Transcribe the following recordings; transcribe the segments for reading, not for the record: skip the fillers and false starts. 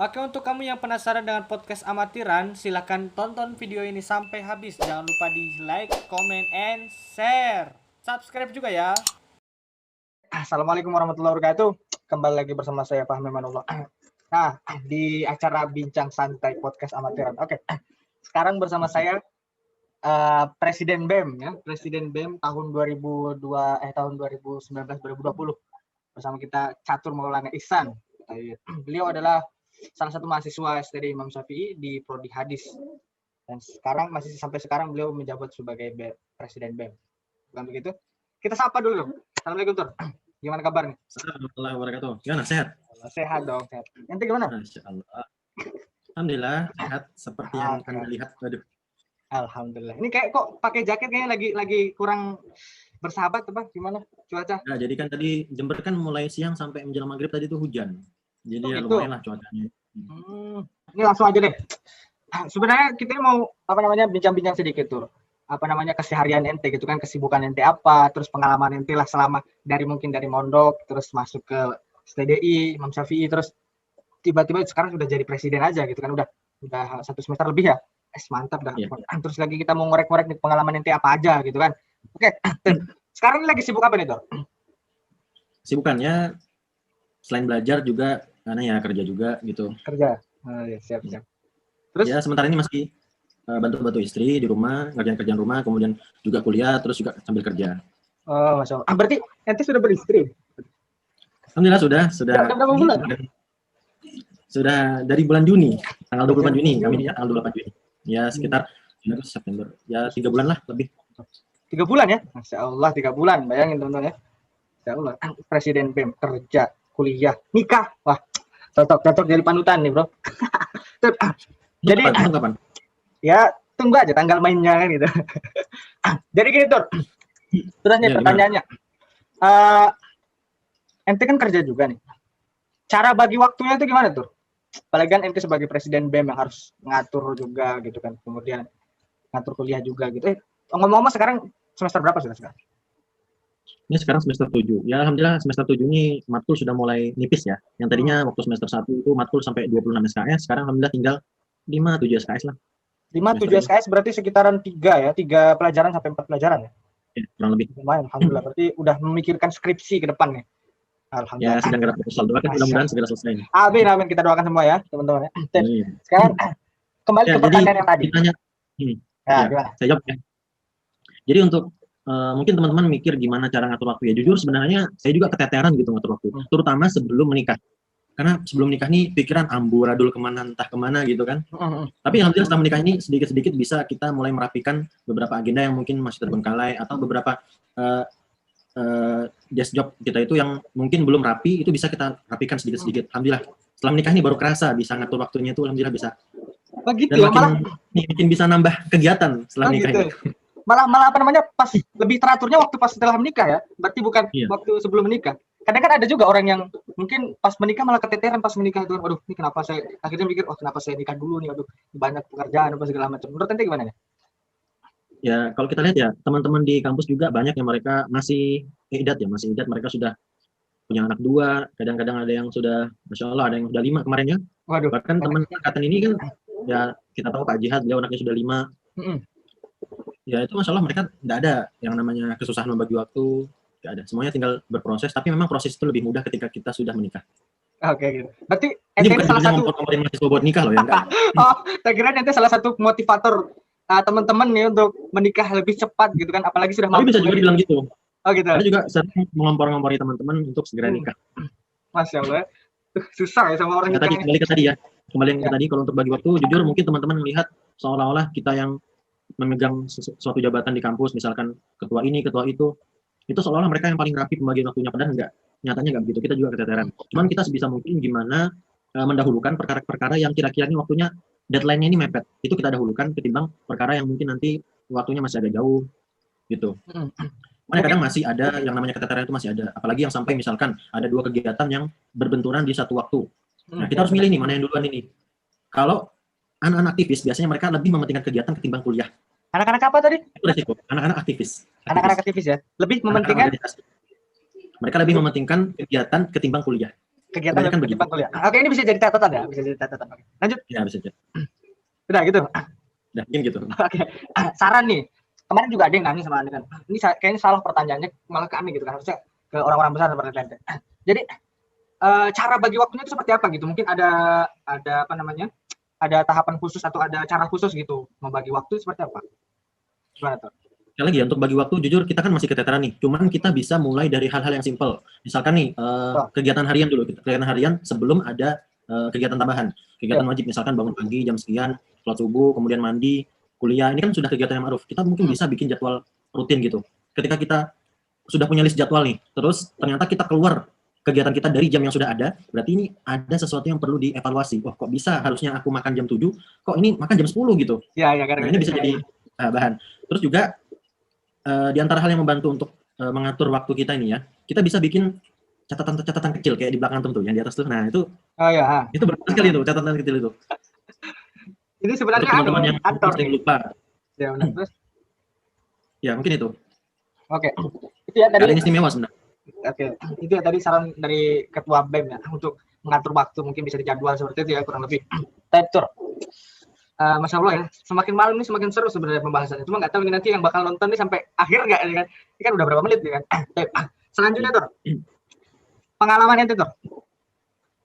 Oke, untuk kamu yang penasaran dengan podcast amatiran, silahkan tonton video ini sampai habis. Jangan lupa di like, comment, and share. Subscribe juga ya. Assalamualaikum warahmatullahi wabarakatuh. Kembali lagi bersama saya Fahmi Manullah. Nah, di acara Bincang Santai Podcast Amatiran. Oke, sekarang bersama saya Presiden BEM ya, Presiden BEM tahun 2019-2020. Bersama kita Catur Maulana Ihsan. Beliau adalah salah satu mahasiswa STD Imam Syafi'i di Prodi Hadis. Dan sampai sekarang beliau menjabat sebagai Presiden BEM. Bukan begitu? Kita sapa dulu. Assalamualaikum, Tur. Gimana kabarnya? Assalamualaikum warahmatullahi wabarakatuh. Gimana, sehat? Sehat dong, sehat. Ente gimana? Masya Allah. Alhamdulillah, sehat seperti yang Anda lihat. Waduh. Alhamdulillah. Ini kayak kok pakai jaket kayaknya lagi kurang bersahabat apa? Gimana cuaca? Nah, jadi kan tadi Jember kan mulai siang sampai menjelang maghrib tadi itu hujan. Jadi ya gitu. lumayan lah cuacanya. Ini langsung aja deh. Sebenarnya kita mau bincang-bincang sedikit tuh. Keseharian ente gitu kan, kesibukan ente apa, terus pengalaman ente lah selama dari mondok terus masuk ke STDI Imam Syafi'i, terus tiba-tiba sekarang sudah jadi presiden aja gitu kan, udah 1 semester lebih ya. Mantap dah. Iya. Terus lagi kita mau ngorek-ngorek nih pengalaman ente apa aja gitu kan. Oke. Sekarang ini lagi sibuk apa nih, Dor? Sibukannya selain belajar juga karena ya kerja juga gitu. Kerja. Oh, ya, siap. Terus ya sementara ini masih bantu-bantu istri di rumah, ngerjain kerjaan rumah, kemudian juga kuliah, terus juga sambil kerja. Oh, Masya Allah. Berarti ente sudah beristri? Alhamdulillah sudah. Berapa bulan? Sudah dari bulan Juni, tanggal 20 Juni, kami nikah tanggal 28 Juni. Ya sekitar September, ya 3 bulan lah lebih. 3 bulan ya? Masya Allah, 3 bulan. Bayangin teman-teman ya. Masya Allah, Presiden BEM, kerja, kuliah, nikah. Wah, cocok jadi panutan nih, bro. Jadi kapan? Ya, tunggu aja tanggal mainnya kan gitu. Jadi gini, Tur. Terus nih pertanyaannya. Ente kan kerja juga nih. Cara bagi waktunya itu gimana, Tur? Apalagi kan ente sebagai Presiden BEM yang harus ngatur juga gitu kan. Kemudian ngatur kuliah juga gitu. Ngomong-ngomong sekarang semester berapa sudah sekarang? Ini sekarang semester 7. Ya alhamdulillah semester 7 ini matkul sudah mulai nipis ya. Yang tadinya waktu semester 1 itu matkul sampai 26 SKS, sekarang alhamdulillah tinggal 5-7 SKS lah. 5-7 SKS berarti sekitaran 3 pelajaran sampai 4 pelajaran ya? Ya, kurang lebih. Lumayan, alhamdulillah. Berarti udah memikirkan skripsi ke depan nih. Alhamdulillah. Ya, sedang garap proposal. Doakan mudah-mudahan segera selesai. Amin. Kita doakan semua ya, teman-teman. Sekarang kembali ke pertanyaan yang tadi. Ditanya, saya jawab ya. Jadi untuk mungkin teman-teman mikir gimana cara ngatur waktu ya. Jujur sebenarnya saya juga keteteran gitu ngatur waktu. Terutama sebelum menikah. Karena sebelum nikah nih pikiran amburadul entah kemana gitu kan. Tapi alhamdulillah setelah menikah ini sedikit-sedikit bisa kita mulai merapikan beberapa agenda yang mungkin masih terbengkalai atau beberapa desk job kita itu yang mungkin belum rapi, itu bisa kita rapikan sedikit-sedikit. Alhamdulillah setelah menikah ini baru kerasa bisa ngatur waktunya itu, alhamdulillah bisa. Begitu dan ya, makin bisa nambah kegiatan setelah menikah gitu. Malah pas lebih teraturnya waktu pas setelah menikah ya, berarti bukan waktu sebelum menikah. Kadang kan ada juga orang yang mungkin pas menikah malah keteteran pas menikah itu, waduh ini kenapa saya akhirnya mikir, kenapa saya nikah dulu nih, waduh banyak pekerjaan apa segala macam. Menurut ente gimana nih? Ya kalau kita lihat ya teman-teman di kampus juga banyak yang mereka masih idat, mereka sudah punya anak 2, kadang-kadang ada yang sudah, Masya Allah ada yang sudah 5 kemarin ya. Waduh. Bahkan teman angkatan ini kan ya kita tahu Pak Jihad, beliau anaknya sudah 5. Ya itu Masya Allah mereka tidak ada yang namanya kesusahan membagi waktu, tidak ada, semuanya tinggal berproses. Tapi memang proses itu lebih mudah ketika kita sudah menikah. Oke, gitu. Berarti ini bukan salah satu ngomporin mahasiswa buat nikah loh ya, enggak. Saya kira ente salah satu motivator teman-teman nih untuk menikah lebih cepat gitu kan, apalagi sudah mampu. Tapi bisa juga dibilang gitu. Oh gitu. Ada juga sering mengompor-ngompori teman-teman untuk segera nikah. Masya Allah. Susah ya sama orang nikah. Kembali ke tadi kalau untuk bagi waktu, jujur mungkin teman-teman melihat seolah-olah kita yang memegang suatu jabatan di kampus, misalkan ketua ini, ketua itu seolah-olah mereka yang paling rapi pembagian waktunya, padahal enggak. Nyatanya enggak begitu, kita juga keteteran. Cuman kita sebisa mungkin gimana mendahulukan perkara-perkara yang kira-kira ini waktunya, deadline-nya ini mepet. Itu kita dahulukan ketimbang perkara yang mungkin nanti waktunya masih agak jauh gitu. Kadang masih ada yang namanya keteteran, itu masih ada. Apalagi yang sampai misalkan ada 2 kegiatan yang berbenturan di satu waktu. Nah, kita harus milih nih mana yang duluan ini. Kalau anak-anak aktivis biasanya mereka lebih mementingkan kegiatan ketimbang kuliah. Anak-anak apa tadi? Itu resiko. Anak-anak aktivis. Anak-anak aktivis ya. Lebih mementingkan. Mereka lebih mementingkan kegiatan ketimbang kuliah. kegiatan Kebanyakan begitu. penyimpanan kuliah. Oke, ini bisa jadi catatan ya, bisa jadi catatan. Oke. Lanjut, Ya bisa jadi. udah gitu. Udah mungkin gitu. Oke, saran nih. Kemarin juga ada yang nanya sama Anda kan. Ini kayaknya salah pertanyaannya malah ke Anda gitu kan. Harusnya ke orang-orang besar seperti Anda. Jadi cara bagi waktunya itu seperti apa gitu? Mungkin ada apa namanya? Ada tahapan khusus atau ada cara khusus gitu membagi waktu seperti apa? Gimana tuh? Sekali lagi ya, untuk bagi waktu jujur kita kan masih keteteran nih. Cuman kita bisa mulai dari hal-hal yang simpel. Misalkan nih kegiatan harian dulu. Kegiatan harian sebelum ada kegiatan tambahan. Kegiatan wajib misalkan bangun pagi jam sekian, sholat subuh, kemudian mandi, kuliah. Ini kan sudah kegiatan yang ma'ruf. Kita mungkin bisa bikin jadwal rutin gitu. Ketika kita sudah punya list jadwal nih, terus ternyata kita keluar kegiatan kita dari jam yang sudah ada, berarti ini ada sesuatu yang perlu dievaluasi. Oh, kok bisa harusnya aku makan jam 7, kok ini makan jam 10 gitu. Ya, Nah, ini bisa jadi bahan. Terus juga di antara hal yang membantu untuk mengatur waktu kita ini ya, kita bisa bikin catatan-catatan kecil kayak di belakang tuh yang di atas tuh. Nah, itu itu berguna sekali tuh catatan kecil itu. Ini sebenarnya untuk teman-teman yang kantor sering lupa. Ya, benar. Terus Ya, mungkin itu. oke. Itu ya Ada tadi. yang istimewa sebenarnya. Oke, itu ya tadi saran dari ketua BEM ya untuk mengatur waktu, mungkin bisa dijadwal seperti itu ya kurang lebih. Tur. Masya Allah ya, semakin malam ini semakin seru sebenarnya pembahasannya. Cuma nggak tahu ini nanti yang bakal nonton nih sampai akhir nggak ya kan? Ini kan udah berapa menit ya kan? Selanjutnya Tur, pengalaman ente Tur.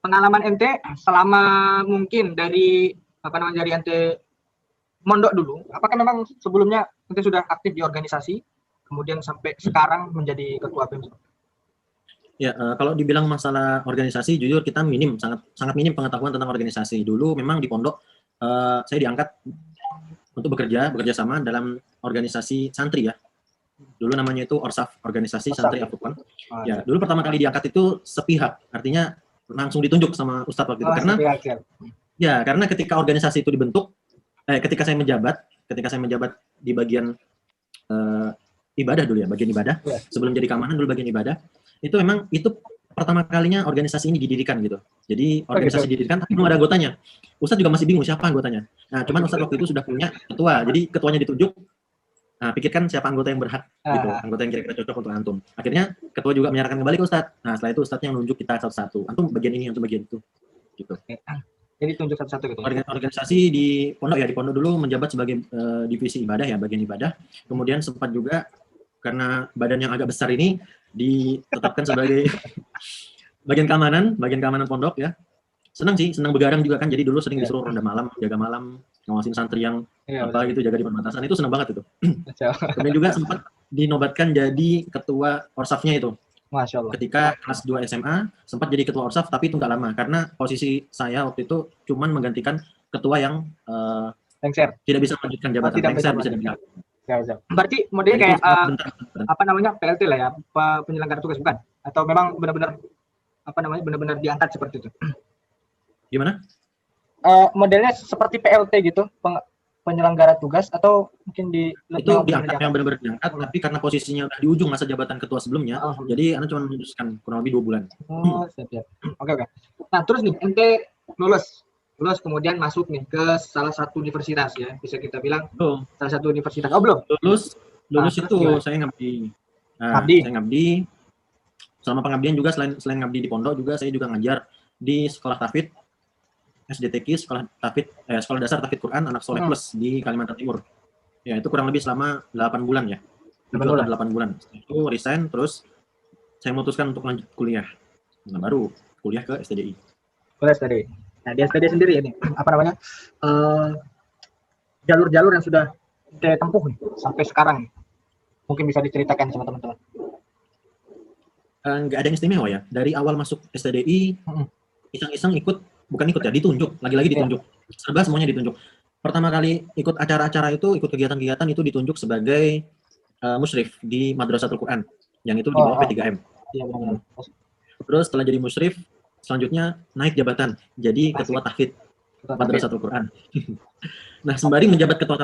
Pengalaman ente selama mungkin dari apa namanya dari ente mondok dulu. Apakah memang sebelumnya ente sudah aktif di organisasi, kemudian sampai sekarang menjadi ketua BEM? Ya, kalau dibilang masalah organisasi, jujur kita sangat minim pengetahuan tentang organisasi. Dulu memang di pondok saya diangkat untuk bekerja sama dalam organisasi santri ya. Dulu namanya itu ORSAF, Organisasi Santri Al-Furqan. Ya, dulu pertama kali diangkat itu sepihak, artinya langsung ditunjuk sama Ustadz waktu itu. Karena ketika organisasi itu dibentuk, ketika saya menjabat di bagian ibadah dulu ya, bagian ibadah, sebelum jadi keamanan dulu bagian ibadah, itu memang itu pertama kalinya organisasi ini didirikan gitu. Jadi organisasi didirikan tapi belum ada anggotanya. Ustadz juga masih bingung siapa anggotanya. Nah, cuman Ustadz waktu itu sudah punya ketua. Jadi ketuanya ditunjuk. Nah, pikirkan siapa anggota yang berhak gitu. Anggota yang kira-kira cocok untuk antum. Akhirnya ketua juga menyerahkan kembali ke Ustadz. Nah, setelah itu Ustadz yang nunjuk kita satu-satu. Antum bagian ini, antum bagian itu. Gitu. Jadi tunjuk satu-satu gitu. Organisasi di pondok dulu menjabat sebagai divisi ibadah ya, bagian ibadah. Kemudian sempat juga karena badan yang agak besar ini ditetapkan sebagai bagian keamanan pondok ya. Senang begadang juga kan. Jadi dulu sering disuruh ronda malam, jaga malam, ngawasin santri yang gitu, jaga di perbatasan. Itu senang banget itu. Kemudian juga sempat dinobatkan jadi ketua ORSAF-nya itu. Masya Allah. Ketika kelas 2 SMA sempat jadi ketua ORSAF, tapi itu nggak lama karena posisi saya waktu itu cuman menggantikan ketua yang tidak bisa melanjutkan jabatan. Lengser bisa dibilang. Berarti modelnya kayak apa namanya PLT lah ya, penyelenggara tugas bukan? Atau memang benar-benar apa namanya benar-benar diangkat seperti itu? Gimana? Modelnya seperti PLT gitu, penyelenggara tugas atau mungkin itu diangkat yang benar-benar diangkat, tapi karena posisinya udah di ujung masa jabatan ketua sebelumnya, jadi Anda cuma memutuskan kurang lebih 2 bulan. Siap. Oke. Nah terus nih ente lulus kemudian masuk nih ke salah satu universitas ya, bisa kita bilang salah satu universitas. Oh belum? Lulus itu saya ngabdi. Saya ngabdi. Selama pengabdian juga selain ngabdi di pondok juga saya juga ngajar di sekolah tahfidz SDTQ, sekolah dasar tahfidz Quran anak soleh plus di Kalimantan Timur. Ya itu kurang lebih selama 8 bulan ya. 8 bulan. Itu resign terus saya memutuskan untuk lanjut kuliah. Nah, baru kuliah ke STDI. Nah, di STDI sendiri ini apa namanya? Jalur-jalur yang sudah ditempuh nih sampai sekarang nih. Mungkin bisa diceritakan sama teman-teman. Nggak ada yang istimewa ya. Dari awal masuk STDI, iseng-iseng ditunjuk. Lagi-lagi ditunjuk. Serba semuanya ditunjuk. Pertama kali ikut acara-acara itu, ikut kegiatan-kegiatan itu ditunjuk sebagai musyrif di Madrasatul Quran. Yang itu di bawah P3M. Iya, benar. Terus setelah jadi musyrif, selanjutnya naik jabatan. Jadi ketua tahfidz Madrasatul Quran. Nah, sembari menjabat ketua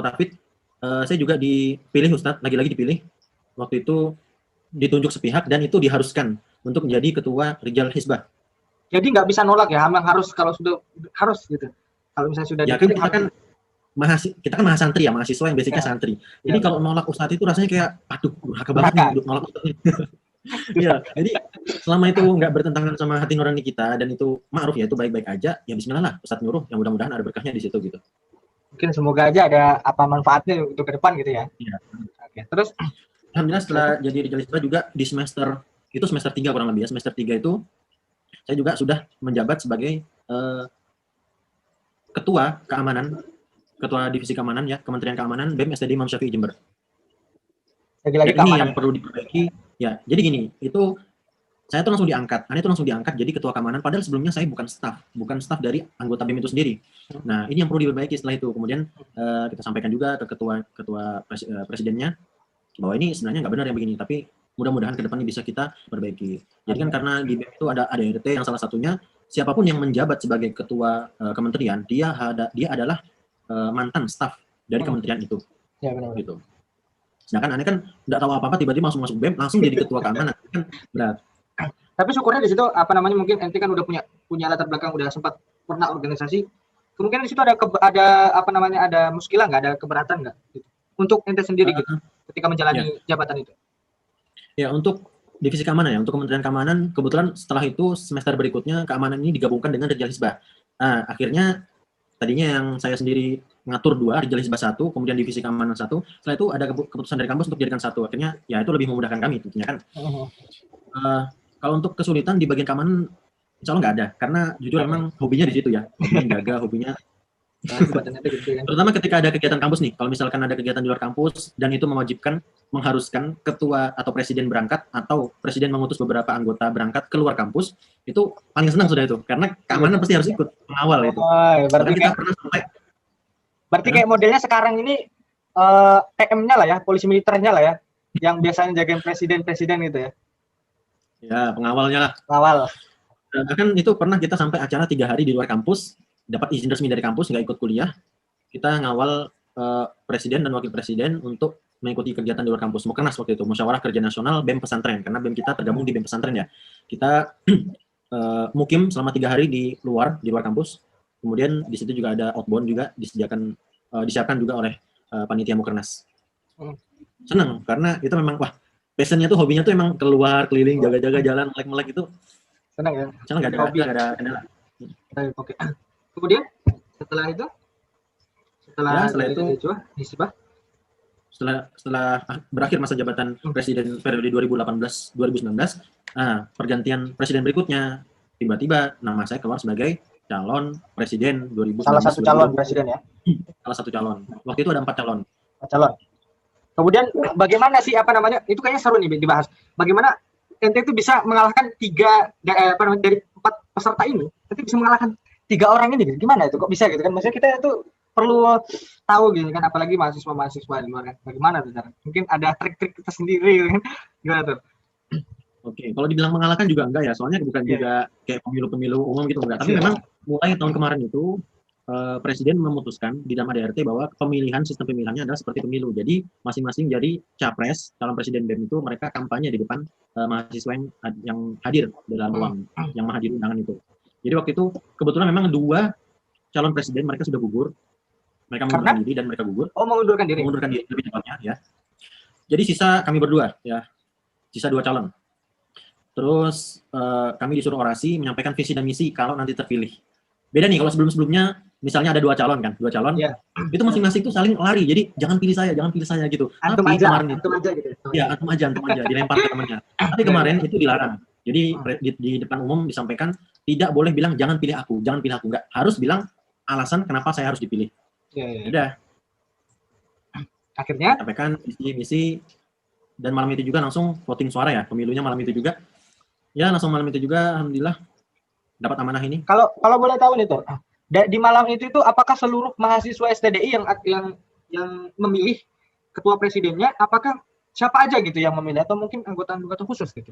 tahfidz, saya juga dipilih Ustadz, lagi-lagi dipilih. Waktu itu ditunjuk sepihak dan itu diharuskan untuk menjadi ketua Rijal Hizbah. Jadi nggak bisa nolak ya, memang harus kalau sudah harus gitu. Kalau misalnya sudah dipilih, kita kan mahasantri ya, mahasiswa yang basicnya santri. Jadi kalau nolak Ustadz itu rasanya kayak aduh, durhaka banget nih nolak Ustadz. Iya, jadi selama itu nggak bertentangan sama hati nurani kita dan itu ma'ruf ya itu baik-baik aja, ya bismillah lah Ustadz nyuruh, yang mudah-mudahan ada berkahnya di situ gitu. Mungkin semoga aja ada apa manfaatnya untuk ke depan gitu ya. Iya. Oke, terus Alhamdulillah setelah jadi Rijalis Isba juga di semester 3 kurang lebih ya, semester 3 itu saya juga sudah menjabat sebagai ketua keamanan, ketua divisi keamanan ya, Kementerian Keamanan BEM STD Imam Syafi'i Jember. lagi-lagi Dan ini keamanan. yang perlu diperbaiki. Ya, jadi gini, itu saya tuh langsung diangkat. Aneh tuh langsung diangkat jadi ketua keamanan. Padahal sebelumnya saya bukan staff dari anggota BEM itu sendiri. Nah, ini yang perlu diperbaiki setelah itu. Kemudian kita sampaikan juga ke presidennya bahwa ini sebenarnya nggak benar yang begini. Tapi mudah-mudahan ke depannya bisa kita perbaiki. Jadi kan karena di BEM itu ada ADRT yang salah satunya siapapun yang menjabat sebagai ketua kementerian, dia adalah mantan staf dari kementerian itu. Ya benar. Gitu. Sedangkan Aneh kan nggak tahu apa-apa tiba-tiba langsung masuk BEM langsung jadi ketua keamanan kan berat. Tapi syukurnya di situ apa namanya mungkin ente kan udah punya latar belakang udah sempat pernah organisasi. Kemungkinan di situ ada apa namanya ada muskilah nggak, ada keberatan nggak gitu. Untuk ente sendiri gitu ketika menjalani jabatan itu. Ya untuk divisi keamanan ya, untuk Kementerian Keamanan kebetulan setelah itu semester berikutnya keamanan ini digabungkan dengan Rijalis Isba. Nah, akhirnya tadinya yang saya sendiri ngatur 2, Rijalis Isba 1, kemudian divisi keamanan 1. Setelah itu ada keputusan dari kampus untuk jadikan 1. Akhirnya ya itu lebih memudahkan kami tentunya kan. Kalau untuk kesulitan di bagian keamanan insya Allah nggak ada, karena jujur emang hobinya di situ ya, hobinya jaga, hobinya terutama ketika ada kegiatan kampus nih, kalau misalkan ada kegiatan di luar kampus dan itu mengharuskan ketua atau presiden berangkat atau presiden mengutus beberapa anggota berangkat keluar kampus, itu paling senang sudah itu, karena keamanan pasti harus ikut mengawal itu. Berarti kayak modelnya sekarang ini PM-nya lah ya, polisi militernya lah ya, yang biasanya jagain presiden gitu ya. Ya, pengawalnya lah. Pengawal. Bahkan itu pernah kita sampai acara 3 hari di luar kampus, dapat izin resmi dari kampus, nggak ikut kuliah. Kita ngawal presiden dan wakil presiden untuk mengikuti kegiatan di luar kampus. Mukernas waktu itu, Musyawarah Kerja Nasional BEM Pesantren, karena BEM kita tergabung di BEM Pesantren ya. Kita mukim selama 3 hari di luar kampus. Kemudian di situ juga ada outbound juga disiapkan juga oleh panitia Mukernas. Senang karena itu memang passionnya tuh, hobinya tuh emang keluar keliling jaga-jaga jalan melek-melek itu. Senang ya. Senang nggak ada kendala. Oke. Kemudian setelah itu setelah berakhir masa jabatan presiden periode 2018-2019, pergantian presiden berikutnya tiba-tiba nama saya keluar sebagai calon presiden 2019. Salah satu calon presiden ya. Salah satu calon. Waktu itu ada 4 calon. Kemudian bagaimana sih apa namanya? Itu kayaknya seru nih dibahas. Bagaimana ente itu bisa mengalahkan dari 4 peserta ini, ente bisa mengalahkan 3 orang ini gitu. Gimana itu? Kok bisa gitu kan? Maksudnya kita itu perlu tahu gitu kan, apalagi mahasiswa di luar kan. Bagaimana tuh cara? Mungkin ada trik-trik kita sendiri gitu kan. Gimana tuh? Oke, kalau dibilang mengalahkan juga enggak ya, soalnya bukan juga kayak pemilu-pemilu umum gitu enggak. Tapi memang mulai tahun kemarin itu Presiden memutuskan di dalam ADRT bahwa sistem pemilihannya adalah seperti pemilu. Jadi masing-masing jadi capres, calon presiden BEM itu mereka kampanye di depan mahasiswa yang hadir di dalam ruang, yang menghadiri undangan itu. Jadi waktu itu kebetulan memang 2 calon presiden mereka sudah gugur. Mereka mengundurkan diri dan mereka gugur. Mengundurkan diri. Mengundurkan diri lebih tepatnya ya. Jadi sisa kami berdua ya. Sisa 2 calon. Terus kami disuruh orasi menyampaikan visi dan misi kalau nanti terpilih. Beda nih kalau sebelum-sebelumnya misalnya ada 2 calon kan, 2 calon. Yeah. Itu masing-masing tuh saling lari. Jadi jangan pilih saya gitu. Antum Tapi aja, kemarin antum aja gitu. Ya, antum aja dilempar ke temannya. Tapi kemarin itu dilarang. Jadi di depan umum disampaikan tidak boleh bilang jangan pilih aku, enggak. Harus bilang alasan kenapa saya harus dipilih. Ya. Udah. Akhirnya sampaikan visi misi dan malam itu juga langsung voting suara ya. Pemilunya malam itu juga. Ya, langsung malam itu juga alhamdulillah dapat amanah ini. Kalau boleh tahu nih tuh, di malam itu apakah seluruh mahasiswa STDI yang memilih ketua presidennya, apakah siapa aja gitu yang memilih atau mungkin anggota-anggota khusus gitu?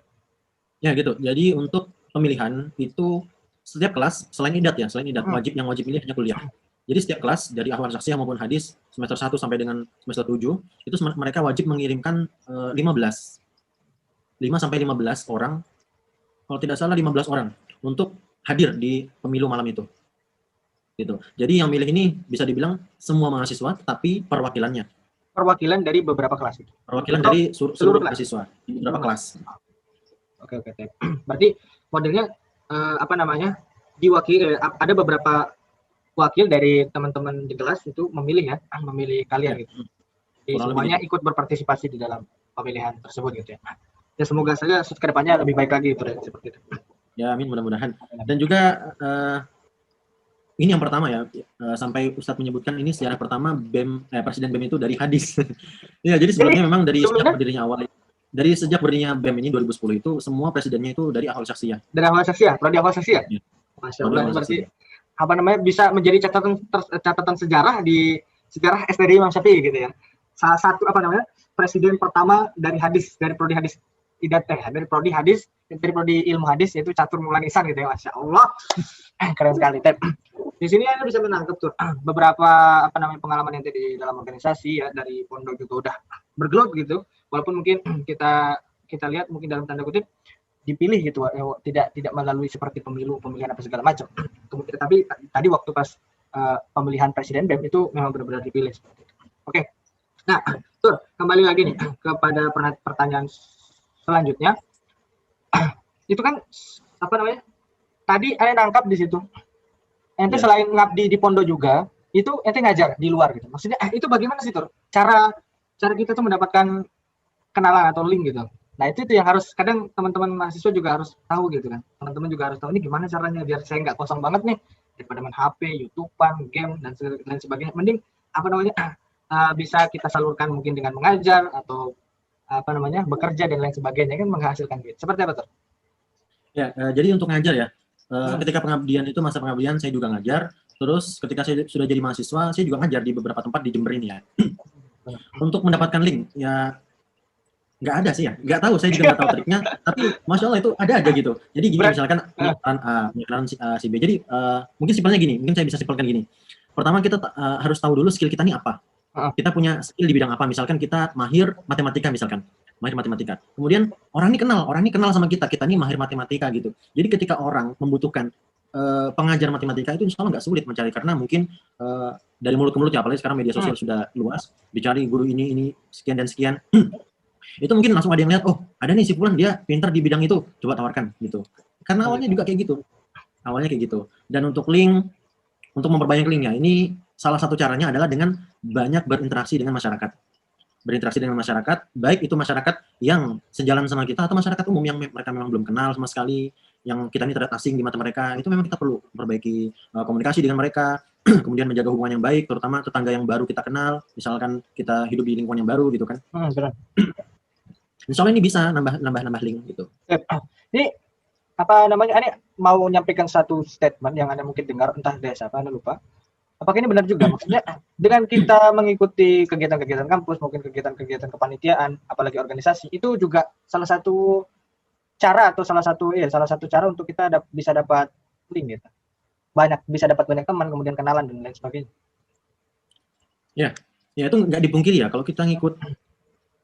Ya gitu. Jadi untuk pemilihan itu setiap kelas selain idat yang wajib milih hanya kuliah. Jadi setiap kelas dari ahwal syakhsiyah maupun hadis semester 1 sampai dengan semester 7 itu mereka wajib mengirimkan 5 sampai 15 orang, kalau tidak salah 15 orang untuk hadir di pemilu malam itu. Gitu. Jadi yang milih ini bisa dibilang semua mahasiswa tetapi perwakilannya. Perwakilan dari beberapa kelas itu. Perwakilan dari seluruh mahasiswa di beberapa kelas. Oke, oke, Tep. Berarti modelnya apa namanya? Ada beberapa wakil dari teman-teman di kelas itu memilih ya, memilih kalian Ya, gitu. Jadi kurang lebih semuanya gitu. ikut berpartisipasi di dalam pemilihan tersebut gitu ya. Ya semoga saja ke depannya lebih baik lagi seperti itu. Ya, amin, mudah-mudahan. Dan juga ini yang pertama ya, sampai Ustadz menyebutkan ini sejarah pertama Presiden BEM itu dari hadis. Ya, jadi Jadi sebelumnya memang dari sejak sebelumnya berdirinya BEM ini 2010 itu semua presidennya itu dari ahli syakhsiyah. dari awal sesi ya, prodi awal sesi ya. Ya, Masya dari Allah, ahli ini berarti syakhsiyah. apa namanya bisa menjadi catatan sejarah di sejarah STDI Imam Syafi'i gitu ya. Salah satu apa namanya presiden pertama dari hadis, dari prodi hadis dari prodi hadis, dari prodi ilmu hadis, yaitu Catur Mulan Ihsan gitu ya. Masya Allah, keren sekali, Tep. Di sini Anda bisa menangkap tuh beberapa apa namanya pengalaman yang di dalam organisasi ya, dari pondok juga udah bergelut gitu, walaupun mungkin kita lihat mungkin dalam tanda kutip dipilih gitu, tidak melalui seperti pemilihan apa segala macam. Kemudian tapi tadi waktu pas pemilihan presiden BEM itu memang benar-benar dipilih seperti itu. Oke. Nah, Tur, kembali lagi nih kepada pertanyaan selanjutnya. Itu kan apa namanya? Tadi Anda nangkap di situ. Ente Ya. selain ngabdi di pondok juga, itu ente ngajar di luar gitu. Maksudnya itu bagaimana sih, Tur? Cara kita tuh mendapatkan kenalan atau link gitu. Nah, itu yang harus kadang teman-teman mahasiswa juga harus tahu gitu kan. Teman-teman juga harus tahu ini gimana caranya biar saya nggak kosong banget nih daripada main HP, YouTube-an, game dan lain sebagainya. Mending apa namanya bisa kita salurkan mungkin dengan mengajar atau apa namanya bekerja dan lain sebagainya kan menghasilkan duit. Seperti apa tuh? Ya, jadi untuk ngajar ya, ketika pengabdian itu masa pengabdian saya juga ngajar. Terus ketika saya sudah jadi mahasiswa, saya juga ngajar di beberapa tempat di Jember ini ya. Untuk mendapatkan link, ya nggak ada sih ya, nggak tahu, saya juga nggak tahu triknya. Tapi Masya Allah itu ada aja gitu. Jadi gini, misalkan penyebaran A, penyebaran si B. Jadi mungkin simpelnya gini, mungkin saya bisa simpelkan gini. Pertama kita harus tahu dulu skill kita ini apa. Kita punya skill di bidang apa, misalkan kita mahir matematika misalkan. Mahir matematika. Kemudian orang ini kenal sama kita ini mahir matematika gitu. Jadi ketika orang membutuhkan pengajar matematika itu insya Allah nggak sulit mencari, karena mungkin dari mulut ke mulut ya, apalagi sekarang media sosial sudah luas, dicari guru ini sekian dan sekian. Itu mungkin langsung ada yang lihat, oh ada nih si Fulan dia pintar di bidang itu, coba tawarkan gitu. Karena awalnya juga kayak gitu. Awalnya kayak gitu. Dan untuk link, untuk memperbanyak linknya, ini salah satu caranya adalah dengan banyak berinteraksi dengan masyarakat. Berinteraksi dengan masyarakat, baik itu masyarakat yang sejalan sama kita atau masyarakat umum yang mereka memang belum kenal sama sekali, yang kita ini terlihat asing di mata mereka. Itu memang kita perlu perbaiki komunikasi dengan mereka, kemudian menjaga hubungan yang baik, terutama tetangga yang baru kita kenal, misalkan kita hidup di lingkungan yang baru gitu kan. Insya Allah ini bisa nambah link gitu. Ini apa namanya? Ini mau menyampaikan satu statement yang Anda mungkin dengar, entah dari siapa, Anda lupa. Apakah ini benar juga? Maksudnya dengan kita mengikuti kegiatan-kegiatan kampus, mungkin kegiatan-kegiatan kepanitiaan, apalagi organisasi, itu juga salah satu cara atau salah satu cara untuk kita bisa dapat link gitu. Bisa dapat banyak teman, kemudian kenalan dan lain sebagainya. Ya itu nggak dipungkiri ya, kalau kita ngikut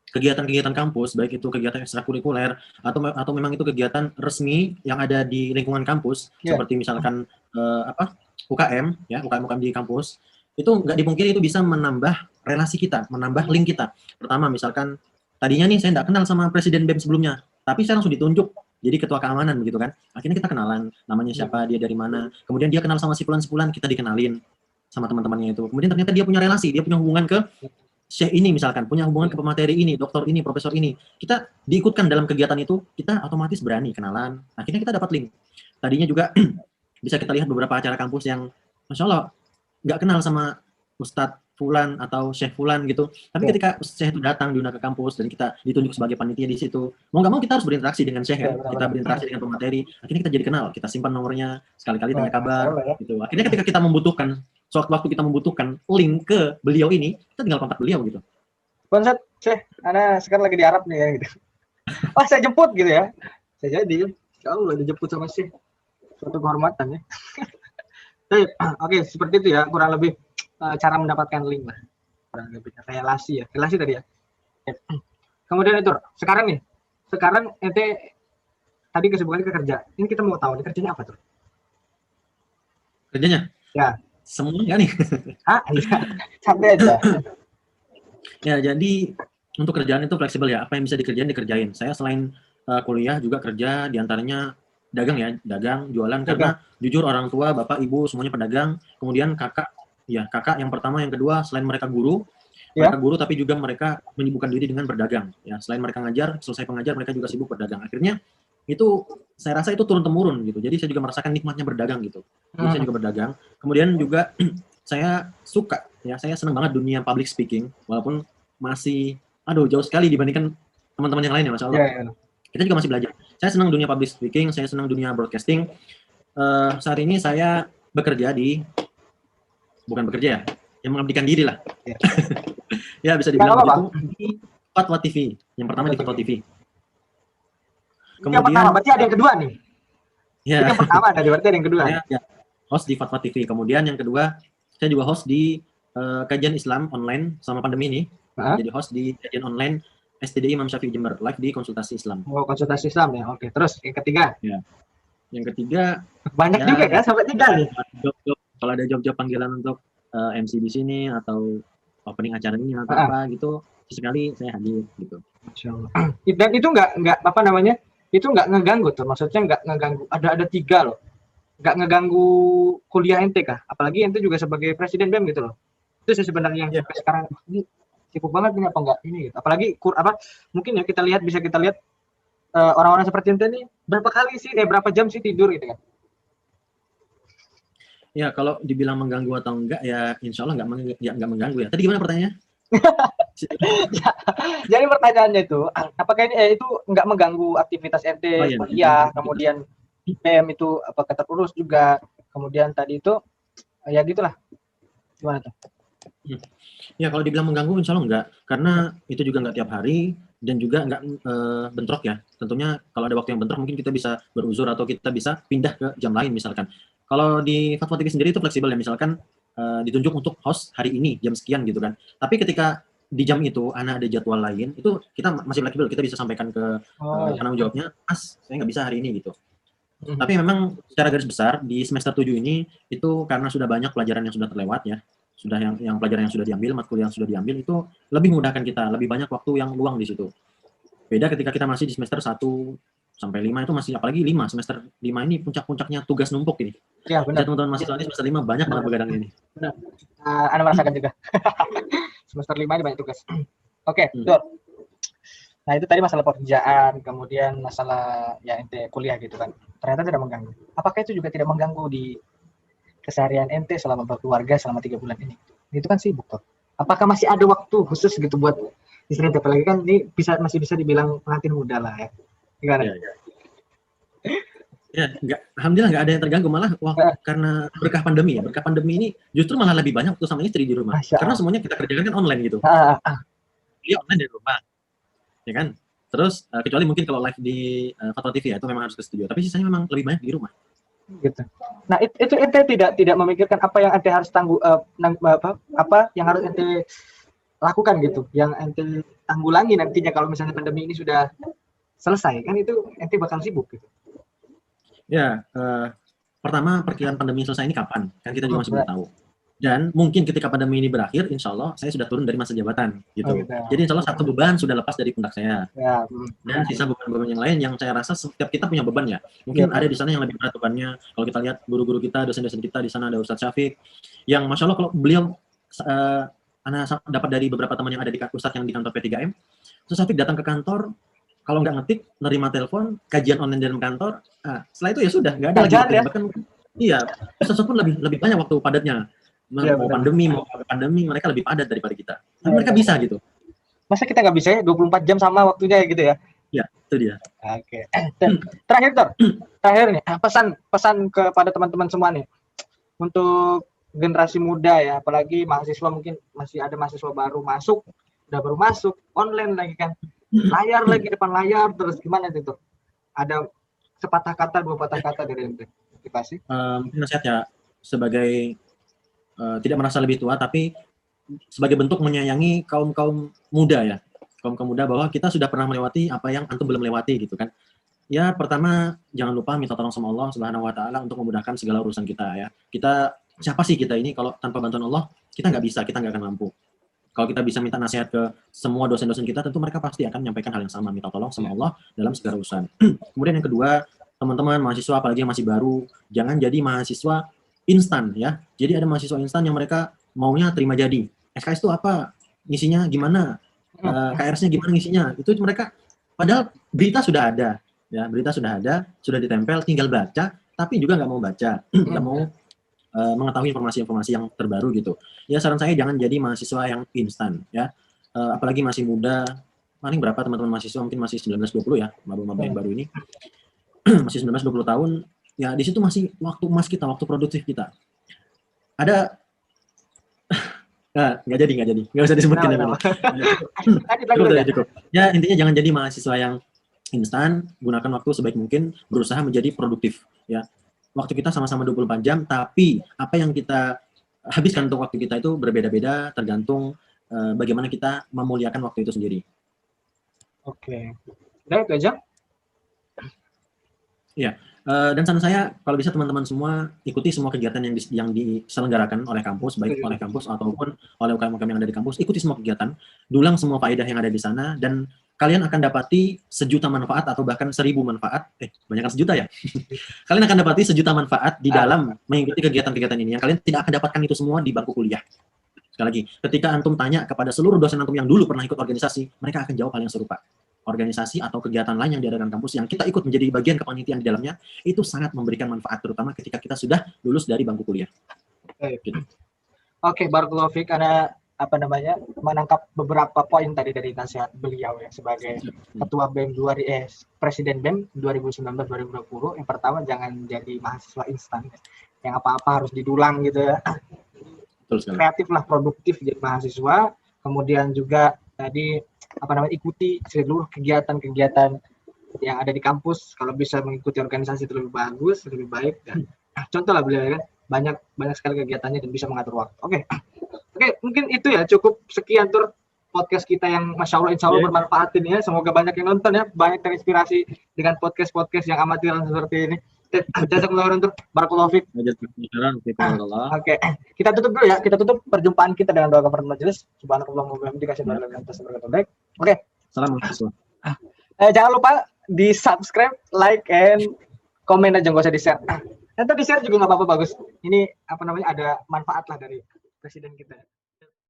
kegiatan-kegiatan kampus, baik itu kegiatan ekstrakurikuler atau memang itu kegiatan resmi yang ada di lingkungan kampus, seperti misalkan UKM ya, UKM di kampus, itu nggak dipungkiri itu bisa menambah relasi kita, menambah link kita. Pertama misalkan tadinya nih saya nggak kenal sama presiden BEM sebelumnya, tapi saya langsung ditunjuk jadi ketua keamanan begitu kan, akhirnya kita kenalan, namanya siapa, dia dari mana, kemudian dia kenal sama si Fulan, kita dikenalin sama teman-temannya itu, kemudian ternyata dia punya relasi, dia punya hubungan ke Syekh ini misalkan, punya hubungan ke pemateri ini, dokter ini, profesor ini, kita diikutkan dalam kegiatan itu, kita otomatis berani kenalan, akhirnya kita dapat link. Tadinya juga bisa kita lihat beberapa acara kampus yang Masya Allah nggak kenal sama Ustadz Fulan atau Syekh Fulan gitu, tapi ketika Syekh itu datang diundang ke kampus dan kita ditunjuk sebagai panitia di situ, mau nggak mau kita harus berinteraksi dengan Syekh kan, kita berinteraksi dengan pemateri, akhirnya kita jadi kenal, kita simpan nomornya, sekali-kali tanya kabar gitu. Akhirnya ketika kita membutuhkan, sewaktu kita membutuhkan link ke beliau ini, kita tinggal kontak beliau gitu. Konsep Syekh, Anda sekarang lagi di Arab nih ya gitu. Oh saya jemput gitu ya, saya jadi kalau udah dijemput sama Syekh, suatu kehormatan ya. Oke, seperti itu ya kurang lebih cara mendapatkan link lah, kurang lebih relasi tadi ya. Kemudian itu sekarang ente tadi kesibukannya ke kerja, ini kita mau tahu nih kerjanya apa tuh? Kerjanya? Ya. Semuanya nih. Iya. Sampai aja. Ya, jadi untuk kerjaan itu fleksibel ya. Apa yang bisa dikerjain. Saya selain kuliah juga kerja, diantaranya dagang ya, dagang, jualan, karena jujur orang tua, bapak, ibu semuanya pedagang. Kemudian kakak yang pertama, yang kedua, selain mereka guru, tapi juga mereka menyibukkan diri dengan berdagang. Ya, selain mereka ngajar, selesai pengajar mereka juga sibuk berdagang. Akhirnya itu saya rasa itu turun temurun gitu. Jadi saya juga merasakan nikmatnya berdagang gitu. Jadi saya juga berdagang. Kemudian juga saya suka ya, saya senang banget dunia public speaking, walaupun masih jauh sekali dibandingkan teman-teman yang lain ya, Masya Allah. Kita juga masih belajar. Saya senang dunia public speaking, saya senang dunia broadcasting. Saat ini saya bukan bekerja ya, yang mengabdikan diri lah. Ya bisa dibilang begitu, di Fatwa TV. Yang pertama di Fatwa TV. Kemudian yang pertama, berarti ada yang kedua nih. Ya. Yang pertama ada, berarti ada yang kedua. Ya, host di Fatwa TV. Kemudian yang kedua, saya juga host di kajian Islam online sama pandemi ini. Jadi host di kajian online STDI Imam Syafi'i Jember, live di konsultasi Islam. Oh, konsultasi Islam ya. Oke, terus yang ketiga? Ya. Yang ketiga banyak juga kan sampai 3 nih. Kalau ada job-job panggilan untuk MC di sini atau opening acara ini atau apa gitu, sekali saya hadir gitu. Masya Allah. Dan itu nggak apa namanya? Itu nggak ngeganggu tuh, maksudnya nggak ngeganggu. Ada 3 loh. Nggak ngeganggu kuliah ente kah? Apalagi ente juga sebagai presiden BEM gitu loh. Itu sih sebenarnya yang sampai sekarang ini cukup banget ini apa enggak ini gitu. Apalagi mungkin ya bisa kita lihat orang-orang seperti ente nih berapa jam sih tidur gitu kan. Ya, kalau dibilang mengganggu atau enggak ya insya Allah enggak mengganggu ya. Tadi gimana pertanyaannya? Jadi pertanyaannya itu apakah ini itu enggak mengganggu aktivitas ente kuliah, kemudian BEM itu apakah terurus juga, kemudian tadi itu ya gitulah. Gimana tuh? Ya kalau dibilang mengganggu insya Allah enggak, karena itu juga enggak tiap hari dan juga enggak bentrok ya. Tentunya kalau ada waktu yang bentrok mungkin kita bisa beruzur atau kita bisa pindah ke jam lain misalkan. Kalau di Fatwa TV sendiri itu fleksibel ya, misalkan ditunjuk untuk host hari ini jam sekian gitu kan. Tapi ketika di jam itu anak ada jadwal lain, itu kita masih fleksibel, kita bisa sampaikan ke penanggung jawabnya, Mas, saya nggak bisa hari ini gitu. Tapi memang secara garis besar di semester 7 ini itu karena sudah banyak pelajaran yang sudah terlewat ya, sudah yang pelajaran yang sudah diambil, matkul yang sudah diambil itu lebih memudahkan kita, lebih banyak waktu yang luang di situ. Beda ketika kita masih di semester 1 sampai 5 itu masih, apalagi 5, semester 5 ini puncak-puncaknya tugas numpuk ini. Iya, benar. Teman-teman mahasiswa ini semester 5 banyak banget begadang ini. Benar. Anda merasakan juga. Semester 5 ini banyak tugas. Oke, betul. Nah, itu tadi masalah pekerjaan, kemudian masalah ya ente kuliah gitu kan. Ternyata tidak mengganggu. Apakah itu juga tidak mengganggu di keseharian ente selama berkeluarga selama 3 bulan ini? Itu kan sibuk tuh. Apakah masih ada waktu khusus gitu buat istri ente? Apalagi kan ini masih bisa dibilang pengantin muda lah ya. Gimana? Ya, alhamdulillah nggak ada yang terganggu, malah karena berkah pandemi ya. Berkah pandemi ini justru malah lebih banyak waktu sama istri di rumah. Karena semuanya kita kerjakan kan online gitu. Dia online dari rumah. Ya kan? Terus kecuali mungkin kalau live di Fatwa TV ya, itu memang harus ke studio. Tapi sisanya memang lebih banyak di rumah. Gitu. Nah, itu ente tidak memikirkan apa yang ente harus apa yang harus ente lakukan gitu, yang ente tanggulangi nantinya kalau misalnya pandemi ini sudah selesai, kan itu ente bakal sibuk gitu. Ya, pertama perkiraan pandemi selesai ini kapan? Kan kita juga masih belum tahu. Dan mungkin ketika pandemi ini berakhir, insya Allah saya sudah turun dari masa jabatan, gitu. Jadi insya Allah satu beban sudah lepas dari pundak saya. Dan sisa beban-beban yang lain yang saya rasa setiap kita punya beban ya. Mungkin ada di sana yang lebih berat bebannya. Kalau kita lihat guru-guru kita, dosen-dosen kita, di sana ada Ustadz Syafiq, yang masya Allah kalau beliau, anak dapat dari beberapa teman yang ada di Ustadz yang di kantor P3M, Ustadz Syafiq datang ke kantor, kalau nggak ngetik, nerima telepon, kajian online dalam kantor, setelah itu ya sudah, nggak ada lagi. Bahkan, iya, Ustadz pun lebih banyak waktu padatnya. Mau pandemi, mereka lebih padat daripada kita. Tapi mereka bisa gitu. Masa kita nggak bisa ya 24 jam sama waktunya gitu ya? Ya, itu dia. Oke. Dan terakhir nih, pesan kepada teman-teman semua nih, untuk generasi muda ya, apalagi mahasiswa, mungkin masih ada mahasiswa baru masuk, online lagi kan, layar lagi, depan layar, terus gimana itu? Ada sepatah kata, 2 patah kata dari ente? Mungkin nasihat ya, sebagai tidak merasa lebih tua, tapi sebagai bentuk menyayangi kaum muda ya, kaum muda, bahwa kita sudah pernah melewati apa yang antum belum lewati gitu kan. Ya, pertama jangan lupa minta tolong sama Allah Subhanahu Wa Taala untuk memudahkan segala urusan kita ya. Siapa sih kita ini kalau tanpa bantuan Allah kita nggak bisa, kita nggak akan mampu. Kalau kita bisa minta nasihat ke semua dosen-dosen kita, tentu mereka pasti akan menyampaikan hal yang sama, minta tolong sama Allah dalam segala urusan. Kemudian yang kedua, teman-teman mahasiswa apalagi yang masih baru, jangan jadi mahasiswa instan ya. Jadi ada mahasiswa instan yang mereka maunya terima jadi. SKS itu apa? Ngisinya gimana? KRS-nya gimana ngisinya? Itu mereka padahal berita sudah ada, ya berita sudah ada, sudah ditempel, tinggal baca, tapi juga nggak mau baca, nggak mau mengetahui informasi-informasi yang terbaru gitu. Ya saran saya jangan jadi mahasiswa yang instan ya. Apalagi masih muda, paling berapa teman-teman mahasiswa mungkin masih 19-20 ya, baru yang baru ini. Masih 19-20 tahun, ya di situ masih waktu emas kita, waktu produktif kita. Ada nggak jadi, nggak usah disebutkan ya. Cukup. Ya intinya jangan jadi mahasiswa yang instan, gunakan waktu sebaik mungkin, berusaha menjadi produktif ya. Waktu kita sama-sama 24 jam, tapi apa yang kita habiskan untuk waktu kita itu berbeda-beda, tergantung bagaimana kita memuliakan waktu itu sendiri. Oke. Udah itu aja? Ya, dan saran saya kalau bisa teman-teman semua ikuti semua kegiatan yang diselenggarakan oleh kampus, baik oleh kampus ataupun oleh UKM-UKM yang ada di kampus, ikuti semua kegiatan, dulang semua faedah yang ada di sana, dan kalian akan dapati sejuta manfaat atau bahkan 1000 manfaat, banyak kan sejuta ya? Kalian akan dapati sejuta manfaat di dalam mengikuti kegiatan-kegiatan ini, yang kalian tidak akan dapatkan itu semua di bangku kuliah. Sekali lagi, ketika antum tanya kepada seluruh dosen antum yang dulu pernah ikut organisasi, mereka akan jawab hal yang serupa. Organisasi atau kegiatan lain yang diadakan kampus yang kita ikut menjadi bagian kepanitiaan di dalamnya, itu sangat memberikan manfaat, terutama ketika kita sudah lulus dari bangku kuliah. Oke, Barakallahu Fik, karena menangkap beberapa poin tadi dari nasihat beliau ya sebagai ketua BEM Presiden BEM 2019-2020. Yang pertama, jangan jadi mahasiswa instan yang apa-apa harus didulang gitu ya. Kreatif lah, produktif jadi mahasiswa. Kemudian juga tadi ikuti seluruh kegiatan-kegiatan yang ada di kampus. Kalau bisa mengikuti organisasi itu lebih bagus, lebih baik. Dan contoh lah beliau kan banyak sekali kegiatannya dan bisa mengatur waktu. Oke, mungkin itu ya, cukup sekian tur podcast kita yang Masya Allah insya Allah bermanfaat ini ya. Semoga banyak yang nonton ya, banyak terinspirasi dengan podcast-podcast yang amatiran seperti ini. Jazakumullah khairan, Barakallahu Fik. Oke, kita tutup dulu ya. Kita tutup perjumpaan kita dengan doa kafaratul majelis. Subhanakallahumma wa bihamdika asyhadu an la ilaha illa anta astaghfiruka wa atubu ilaik. Oke. Assalamualaikum. Jangan lupa di subscribe, like, and komen aja, nggak usah di share. Nanti di share juga nggak apa-apa, bagus. Ini ada manfaat lah dari presiden kita.